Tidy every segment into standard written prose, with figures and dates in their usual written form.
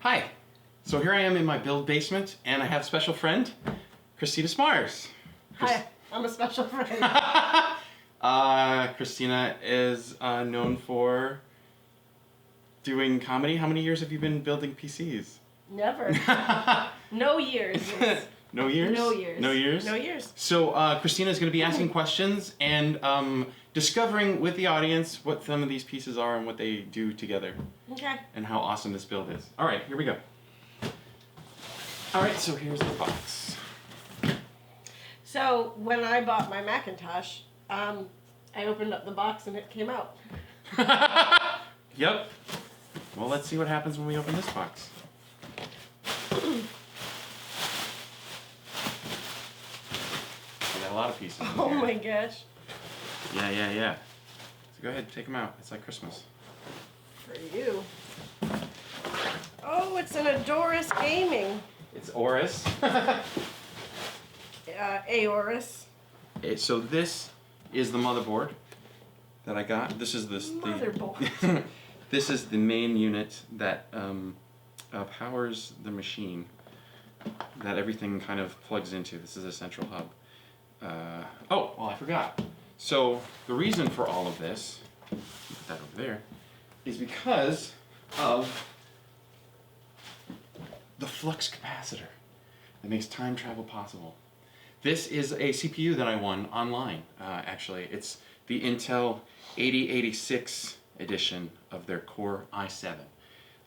Hi. So here I am in my build basement, and I have a special friend, Christina Smars. Hi, I'm a special friend. Christina is known for doing comedy. How many years have you been building PCs? Never. No years. No years? No years. No years? No years. So Christina is going to be asking questions and discovering with the audience what some of these pieces are and what they do together. Okay. And how awesome this build is. All right, here we go. All right, so here's the box. So when I bought my Macintosh, I opened up the box and it came out. Yep. Well, let's see what happens when we open this box. We got a lot of pieces. Oh my gosh. Yeah. So go ahead, take them out. It's like Christmas. For you. Oh, it's an Adoris Gaming. It's Oris. Aorus. So this is the motherboard that I got. This is Motherboard. This is the main unit that powers the machine that everything kind of plugs into. This is a central hub. Oh, well, I forgot. So the reason for all of this, put that over there, is because of the flux capacitor that makes time travel possible. This is a CPU that I won online, actually. It's the Intel 8086 edition of their Core i7,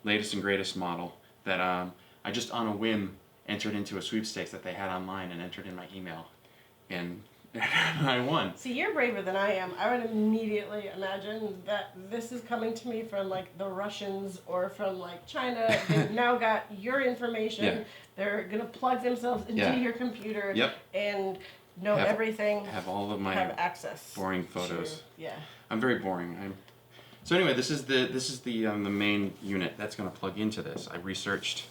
latest and greatest model that I just on a whim entered into a sweepstakes that they had online and entered in my email, and I won. See, you're braver than I am. I would immediately imagine that this is coming to me from like the Russians or from like China. They've now got your information. Yeah. They're gonna plug themselves into your computer and know everything. Have all of my have access. boring photos. Yeah. I'm very boring. So anyway, this is the main unit that's going to plug into this. I researched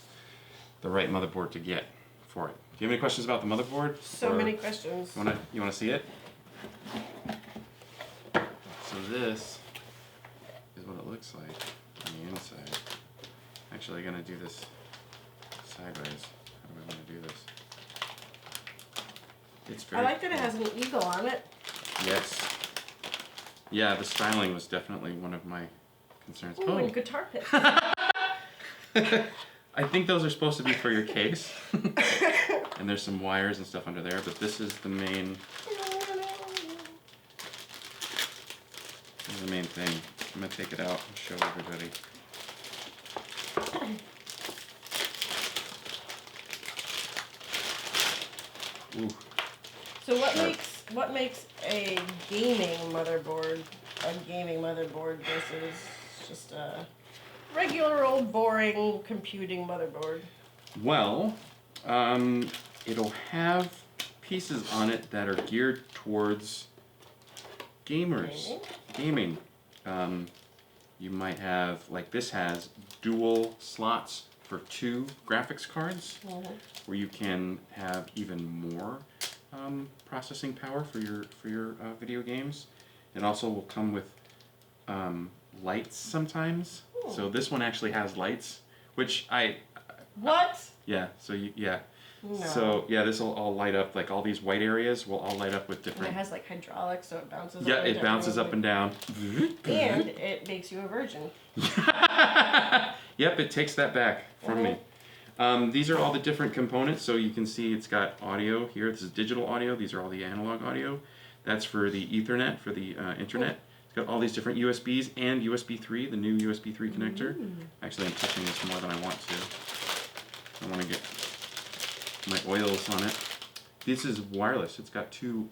the right motherboard to get for it. Do you have any questions about the motherboard? So many questions. You wanna see it? So this is what it looks like on the inside. Actually, I'm gonna do this sideways. How do I want to do this? It's very. I like that it has an eagle on it. Yes. Yeah, the styling was definitely one of my concerns. Ooh, and guitar picks. I think those are supposed to be for your case. And there's some wires and stuff under there, but this is the main thing. I'm gonna take it out and show everybody. Ooh. So what makes a gaming motherboard versus just a regular old boring computing motherboard? Well, it'll have pieces on it that are geared towards gamers. Gaming. You might have, like this has dual slots for 2 graphics cards, where you can have even more processing power for your video games. It also will come with lights sometimes. So this one actually has lights, which What? Yeah. So No. So yeah, this will all light up. Like all these white areas will all light up with different. And it has like hydraulics, so it bounces. Yeah, up it bounces up and down. And it makes you a virgin. Yep, it takes that back from me. These are all the different components. So you can see it's got audio here. This is digital audio. These are all the analog audio. That's for the Ethernet, for the internet. It's got all these different USBs and USB 3, the new USB 3 connector. Actually, I'm touching this more than I want to. I want to get my oils on it. This is wireless. It's got 2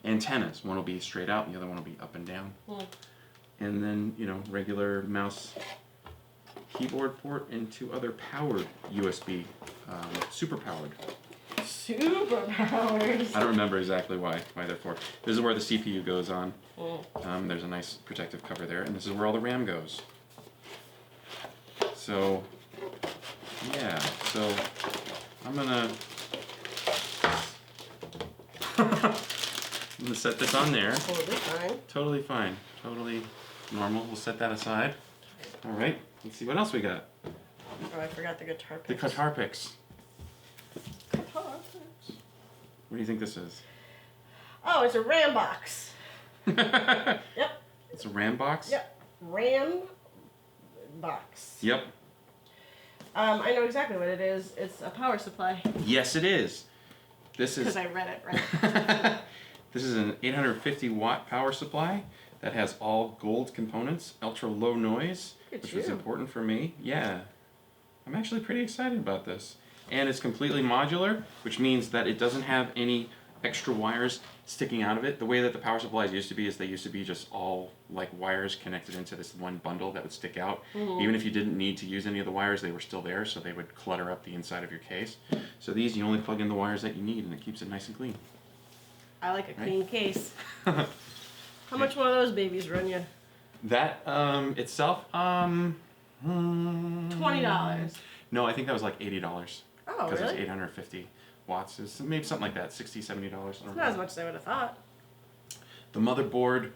antennas. One will be straight out, and the other one will be up and down. And then, regular mouse keyboard port and 2 other powered USB, super powered. Super powers. I don't remember exactly why they're for. This is where the CPU goes on. There's a nice protective cover there, and this is where all the RAM goes. So, yeah. So, I'm gonna set this on there. Totally fine. Totally fine. Totally normal. We'll set that aside. All right, let's see what else we got. Oh, I forgot the guitar The picks. guitar picks. Guitar picks. What do you think this is? Oh, it's a RAM box. It's Yep. a RAM box? Yep. RAM box. Yep. I know exactly what it is. It's a power supply. Yes, it is. This Because is I read it right. this is an 850 watt power supply that has all gold components, ultra low noise, Look at which was you. important for me. Yeah. I'm actually pretty excited about this. And it's completely modular, which means that it doesn't have any extra wires sticking out of it. The way that the power supplies used to be is they used to be just all like wires connected into this one bundle that would stick out. Mhm. Even if you didn't need to use any of the wires, they were still there, so they would clutter up the inside of your case. So these, you only plug in the wires that you need, and it keeps it nice and clean. I like a Right? clean case. How much one of those babies run you? That itself, $20. No, I think that was like $80. Oh, Because really? it's 850 watts. It's maybe something like that, $60, $70. It's not as much as I would have thought. The motherboard,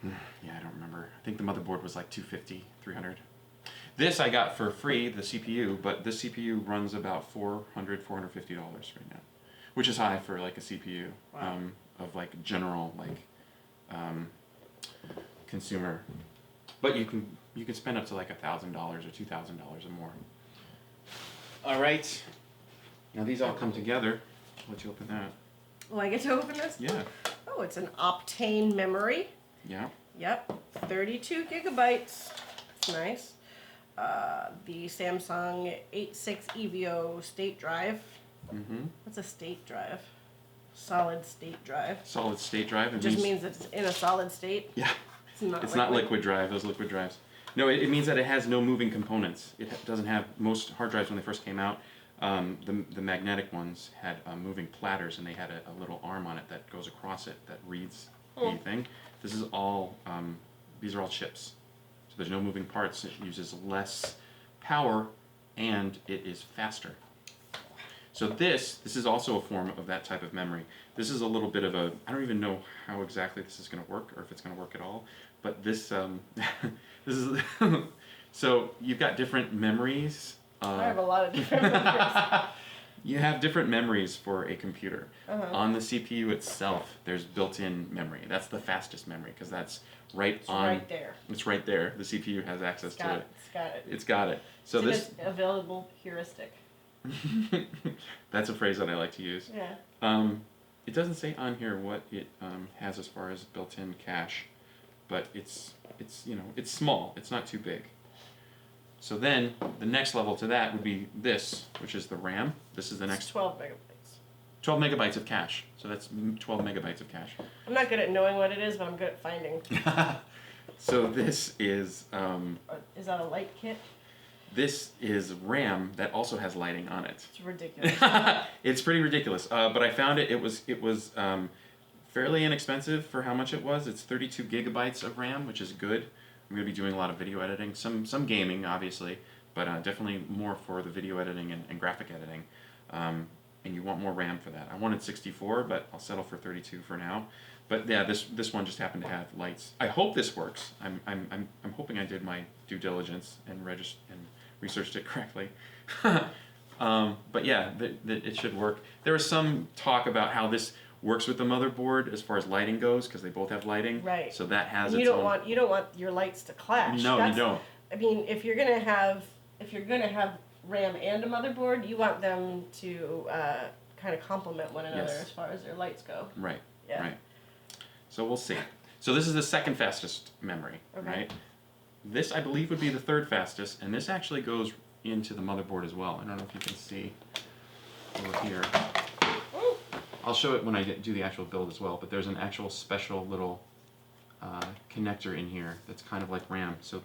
yeah, I don't remember. I think the motherboard was like $250, $300. This I got for free, the CPU, but this CPU runs about $400, $450 right now, which is high for like a CPU. Wow. Of like general like consumer, but you can spend up to like $1,000 or $2,000 or more. All right, now these all come together. I'll let you open that. Oh, I get to open this? Yeah, Oh, it's an Optane memory. yeah. Yep, 32 gigabytes. It's nice. The Samsung 86 EVO state drive. Mm-hmm. What's a state drive? Solid state drive. Solid state drive. It just means it's in a solid state. Yeah. It's Not liquid drive, those liquid drives. No, it means that it has no moving components. Doesn't have, most hard drives when they first came out, the magnetic ones had moving platters, and they had a little arm on it that goes across it that reads the thing. This is all, these are all chips. So there's no moving parts. It uses less power, and it is faster. So this is also a form of that type of memory. This is a little bit of a, I don't even know how exactly this is going to work, or if it's going to work at all, but this, this is, so you've got different memories. I have a lot of different memories. You have different memories for a computer. Uh-huh. On the CPU itself, there's built-in memory. That's the fastest memory, because that's It's right there. It's right there. The CPU has access to it. It's got it. It's got it. So It's this, an available heuristic. that's a phrase that I like to use. Yeah. It doesn't say on here what it has as far as built-in cache, but it's it's small. It's not too big. So then the next level to that would be this, which is the RAM. This is the It's next 12 megabytes. 12 megabytes of cache. So that's 12 megabytes of cache. I'm not good at knowing what it is, but I'm good at finding. So this is Is that a light kit? this is RAM that also has lighting on it. It's ridiculous. It's pretty ridiculous, but I found it. It was fairly inexpensive for how much it was. It's 32 gigabytes of RAM, which is good. I'm going to be doing a lot of video editing, some gaming, obviously, but definitely more for the video editing and graphic editing. And you want more RAM for that. I wanted 64, but I'll settle for 32 for now. But yeah, this one just happened to have lights. I hope this works. I'm hoping I did my due diligence and researched it correctly. But yeah, it should work. There was some talk about how this works with the motherboard as far as lighting goes, because they both have lighting. Right. So that has And its you own. don't want your lights to clash. No, you don't. I mean, if you're gonna have RAM and a motherboard, you want them to kind of complement one another Yes. as far as their lights go. Right. Yeah. Right. So we'll see. So this is the second fastest memory, Okay. right? This, I believe, would be the third fastest, and this actually goes into the motherboard as well. I don't know if you can see over here. Ooh. I'll show it when I do the actual build as well, but there's an actual special little connector in here that's kind of like RAM. So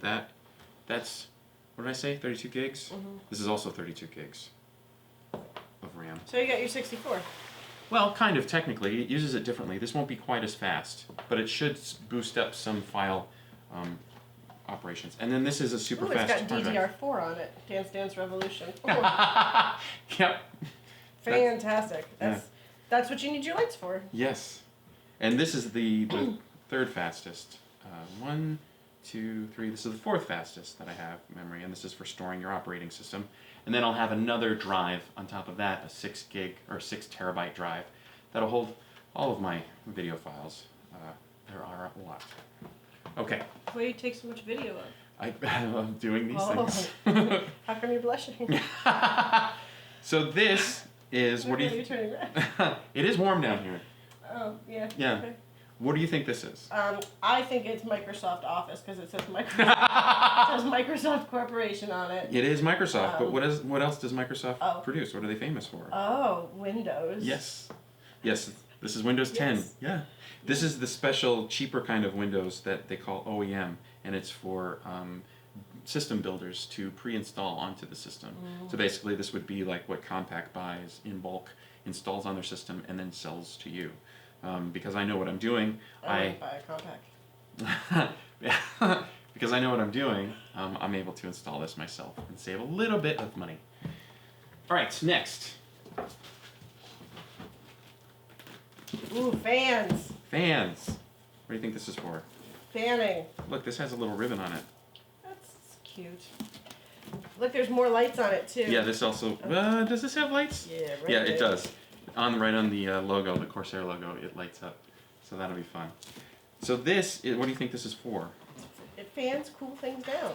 that's, what did I say, 32 gigs? Mhm. This is also 32 gigs of RAM. So you got your 64. Well, kind of, technically. It uses it differently. This won't be quite as fast, but it should boost up some file operations. And then this is a super Ooh, fast it's got hard drive. DDR4 on it. Dance Dance Revolution. Ooh, Yep. fantastic. That's what you need your lights for. Yes. And this is the third fastest. 1, 2, 3. This is the 4th fastest that I have memory, and this is for storing your operating system. And then I'll have another drive on top of that, a 6 gig or 6 terabyte drive that'll hold all of my video files. There are a lot. Okay. Why do you take so much video of? I'm doing these things. How come you're blushing? So this is, what do you? Are you turning red? It is warm down here. Oh, yeah. Yeah. Okay. What do you think this is? I think it's Microsoft Office because it says Microsoft Corporation on it. It is Microsoft, but what else does Microsoft produce? What are they famous for? Oh, Windows. Yes. Yes, this is Windows 10. Yes. Yeah. This is the special, cheaper kind of Windows that they call OEM, and it's for system builders to pre-install onto the system. So basically this would be like what Compaq buys in bulk, installs on their system, and then sells to you. Because I know what I'm doing, I buy a Compaq. because I know what I'm doing, I'm able to install this myself and save a little bit of money. All right, next. Ooh, fans. Fans. What do you think this is for? Fanning. Look, this has a little ribbon on it. That's cute. Look, there's more lights on it too. Yeah, this also. Does this have lights? Yeah, right. Yeah, it does. Right on the logo, the Corsair logo, it lights up. So that'll be fun. So this, what do you think this is for? It fans cool things down.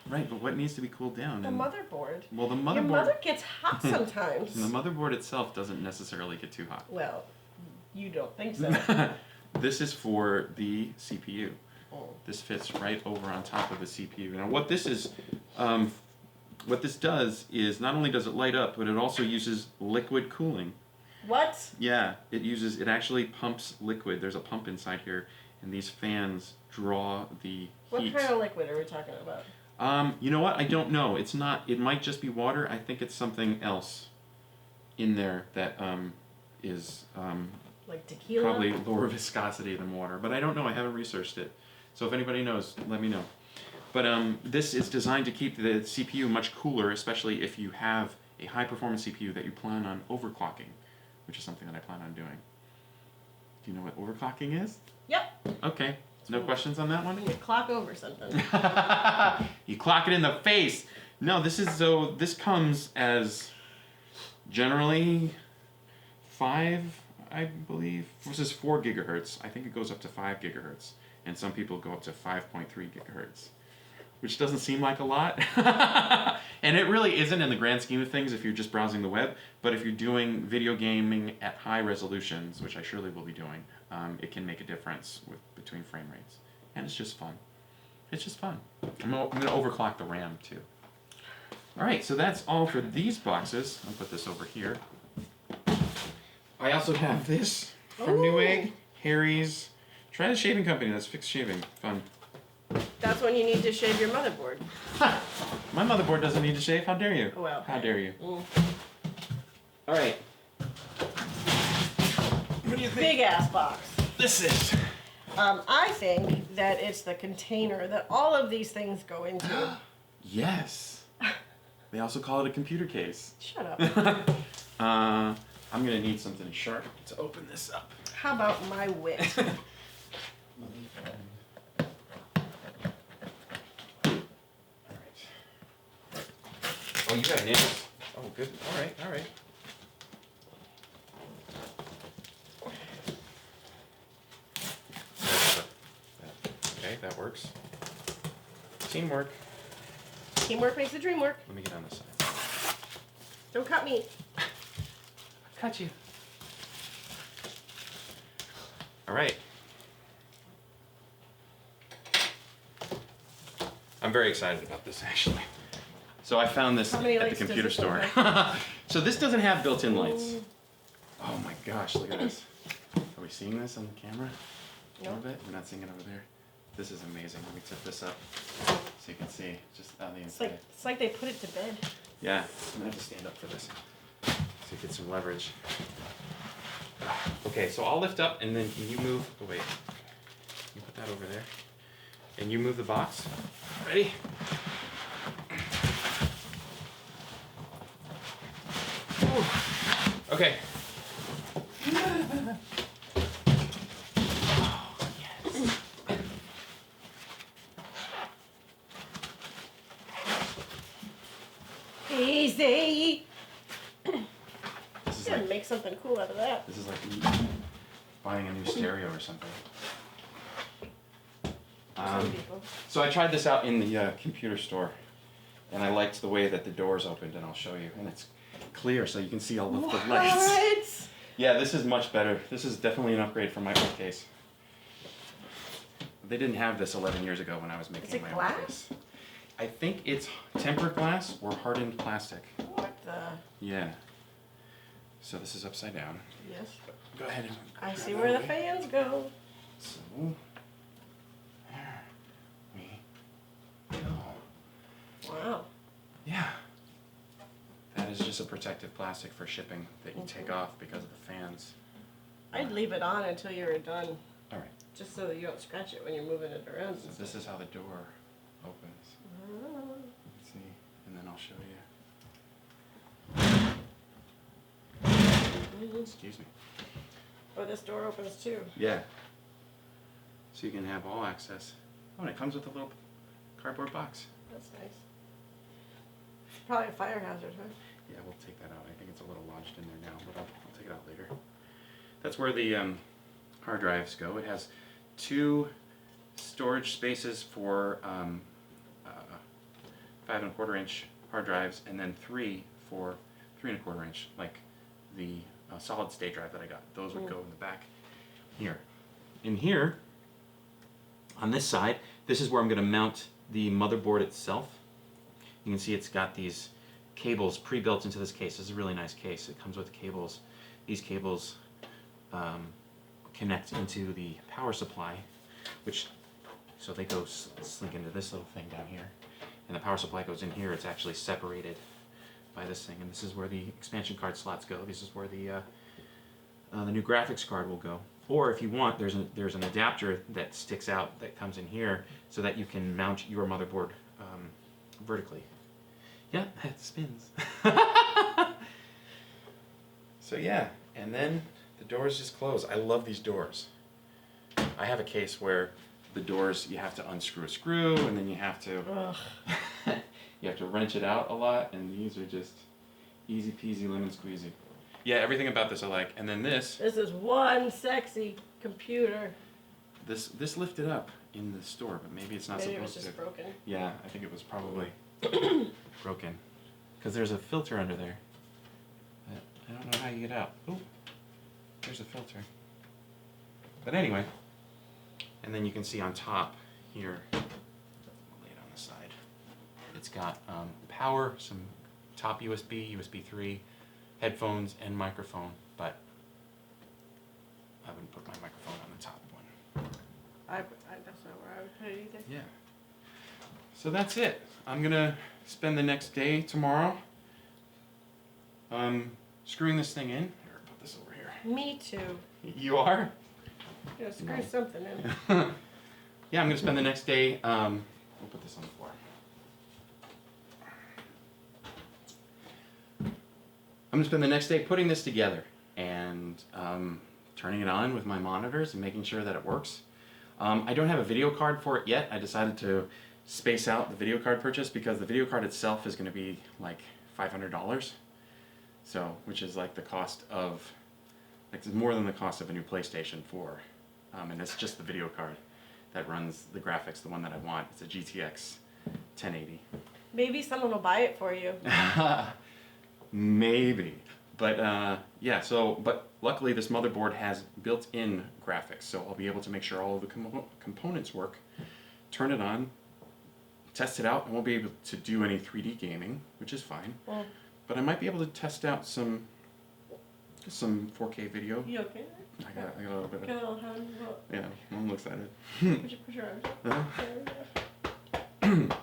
Right, but what needs to be cooled down? The motherboard. Well, the motherboard. Your mother gets hot sometimes. The motherboard itself doesn't necessarily get too hot. Well, you don't think so. This is for the CPU. Oh. This fits right over on top of the CPU. Now, what this is, what this does is not only does it light up, but it also uses liquid cooling. What? Yeah, it actually pumps liquid. There's a pump inside here, and these fans draw the What heat. kind of liquid are we talking about? You know what? I don't know. It's not. It might just be water. I think it's something else in there that is Like tequila? probably lower viscosity than water. But I don't know. I haven't researched it. So if anybody knows, let me know. But this is designed to keep the CPU much cooler, especially if you have a high-performance CPU that you plan on overclocking, which is something that I plan on doing. Do you know what overclocking is? Yep. Okay. No questions on that one? You clock over something. You clock it in the face. No, this comes as generally 5, I believe. This is 4 gigahertz. I think it goes up to 5 gigahertz. And some people go up to 5.3 gigahertz, which doesn't seem like a lot. And it really isn't in the grand scheme of things if you're just browsing the web. But if you're doing video gaming at high resolutions, which I surely will be doing, it can make a difference between frame rates. And it's just fun. It's just fun. I'm going to overclock the RAM too. All right, so that's all for these boxes. I'll put this over here. I also have this from Newegg, Harry's. Try the shaving company. That's fixed shaving. Fun. That's when you need to shave your motherboard. My motherboard doesn't need to shave. How dare you? Well. How dare you? Mm. All right. What do you think Big ass box. this is? I think that it's the container that all of these things go into. Yes. They also call it a computer case. Shut up. I'm gonna need something sharp to open this up. How about my wit? Oh, you got nails. Oh, good. All right, all right. Okay, that works. Teamwork. Teamwork makes the dream work. Let me get on this side. Don't cut me. Cut you. All right. I'm very excited about this, actually. So I found this How many at the lights does computer this store. one So this doesn't have built-in lights. Oh my gosh, look at this. Are we seeing this on the camera? A little bit? We're not seeing it over there. This is amazing. Let me tip this up so you can see just on the inside. It's like they put it to bed. Yeah, I'm gonna have to stand up for this so you get some leverage. Okay, so I'll lift up and then can you move, oh wait, you put that over there. And you move the box. Ready? Whew. Okay. Oh, yes. crazy. This is Yeah, like make something cool out of that. this is like buying a new stereo or something. Some people. So I tried this out in the computer store, and I liked the way that the doors opened, and I'll show you. And it's clear, so you can see all of the lights. What? Yeah, this is much better. This is definitely an upgrade from my old case. They didn't have this 11 years ago when I was making Is it my glass? old case. I think it's tempered glass or hardened plastic. What the? Yeah. So this is upside down. Yes. Go ahead and I see where the fans go. So there we go. Wow. Yeah. That is just a protective plastic for shipping that you take off because of the fans. I'd leave it on until you were done, All right. just so that you don't scratch it when you're moving it around. So this is how the door opens. Let's see, and then I'll show you. Excuse me. Oh, this door opens too. Yeah. So you can have all access. Oh, and it comes with a little cardboard box. That's nice. It's probably a fire hazard, huh? Yeah, we'll take that out. I think it's a little lodged in there now, but I'll take it out later. That's where the hard drives go. It has 2 storage spaces for 5 1/4 inch hard drives, and then 3 for 3 1/4 inch, like the solid state drive that I got. Those would go in the back here. In here, on this side, this is where I'm going to mount the motherboard itself. You can see it's got these cables pre-built into this case. This is a really nice case. It comes with cables. These cables connect into the power supply, so they go slink into this little thing down here. And the power supply goes in here. It's actually separated by this thing, and this is where the expansion card slots go. This is where the new graphics card will go. Or if you want, there's an adapter that sticks out that comes in here so that you can mount your motherboard vertically. Yeah, it spins. So yeah, and then the doors just close. I love these doors. I have a case where the doors, you have to unscrew a screw, and then you have to you have to wrench it out a lot, and these are just easy peasy lemon squeezy. Yeah, everything about this I like. And then this is one sexy computer. this lifted up in the store, but maybe it's not Maybe supposed it was just to. broken. Yeah, I think it was probably broken. Because there's a filter under there. I don't know how you get out. Oh, there's a filter. But anyway, and then you can see on top here, I'll lay it on the side. It's got power, some top USB, USB 3, headphones, and microphone, but I wouldn't put my microphone on the top one. That's not where I would put it either. Yeah. So that's it. I'm gonna spend the next day tomorrow screwing this thing in. Here, put this over here. Me too. You are? You know, screw something in. Yeah, I'm gonna spend the next day. We'll put this on the floor. I'm gonna spend the next day putting this together and turning it on with my monitors and making sure that it works. I don't have a video card for it yet. I decided to space out the video card purchase because the video card itself is going to be like $500. So, which is like the cost of, like more than the cost of a new PlayStation 4. And it's just the video card that runs the graphics, the one that I want. It's a GTX 1080. Maybe someone will buy it for you. Maybe. But yeah, but luckily this motherboard has built-in graphics, so I'll be able to make sure all of the components work, turn it on, test it out. I won't be able to do any 3D gaming, which is fine. Well, But I might be able to test out some 4K video. you okay? I got a little bit Got of, a little hand. Well, yeah, I'm excited. push your arms up. Uh-huh.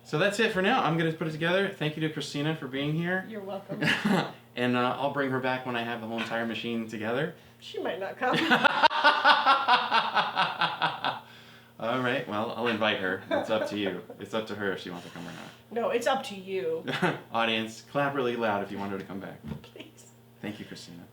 So that's it for now. I'm going to put it together. Thank you to Christina for being here. You're welcome. And I'll bring her back when I have the whole entire machine together. She might not come. All right, well, I'll invite her. It's up to you. It's up to her if she wants to come or No, it's up to you. not. Audience, clap really loud if you want her to come back. Please. Thank you, Christina.